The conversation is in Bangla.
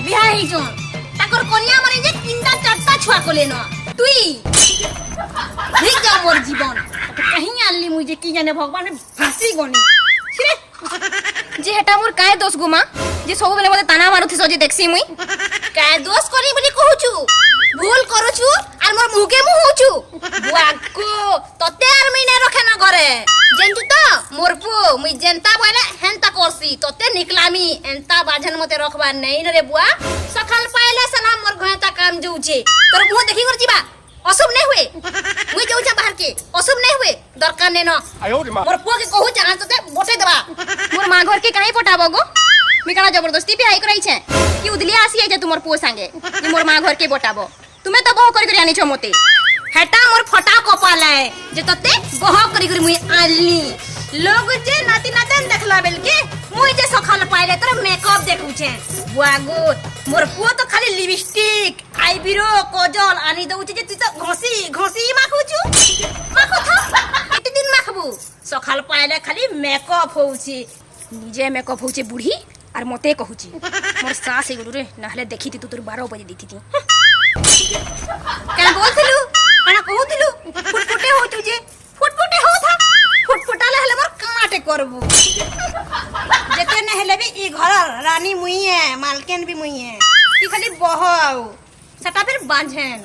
বিহা হইছন তাকর কন্যা মানে যে তিনটা চারটা ছুয়া কলে ন তুই ঠিক যা মোর জীবন কাহিনী আনলি মুই যে কি জানে ভগবান ফাঁসি গনি যে হেটা মোর কায় দোষ গো মা যে সব বেলে মতে তানা মারুথি সজি দেখছি মুই কায় দোষ করি বলি কহুছু ভুল করছু আর মোর মুখে মুহুছু বুয়াকো ততে আর মুই না রখে না করে জেনতু তো মোর পু মুই জেনতা বলে হেনতা করছি ততে নিকলামি এনতা বাঝন মতে রখবার নাই রে বুয়া সকাল পাইলে সালাম মোর ঘয়তা কাম যাউছে তোর মুহ দেখি কর জিবা অশুভ নাই হুয়ে মুই যাউছা বাহার কে অশুভ নাই হুয়ে দরকার নেই ন মোর পু কে কহু জানা ততে বটে দেবা মোর মা ঘর কে কাই পটাবো গো मी काना जबरदस्ती बिहाई कराई छे कि उदली आसी आइछे तुमर पुओ संगे कि मोर मां घर के बोटाबो तुमे तो बह करी आनी छो मते हेटा मोर फटा कपाल है जे तते बह करी मुई आली लोग जे नाती नातन देखला बेल के मुई जे सखाल पाइले तोर मेकअप देखु छे बुआगो मोर पुओ तो खाली लिपस्टिक आईब्रो काजल आनी दउछे जे तू तो घसी माखुछु माखो था एते दिन माखबू सखाल पाइले खाली मेकअप होउची निजे मेकअप होचे बुढ़ी আর মতে কহুছি মোর সাস এগুলো রে নাহলে দেখিতি তু তোর 12 বাজে দিতি কেন বলছিলু আনা কহুতিলু ফুটফুটে হইতু যে ফুটফুটে হও থা ফুটফুটালে হলে মোর কাটে করবু যেতে না হলে বি ই ঘর রানী মুইয়ে মালকেন বি মুইয়ে তুই খালি বহাও সেটা ফির বাঁঝেন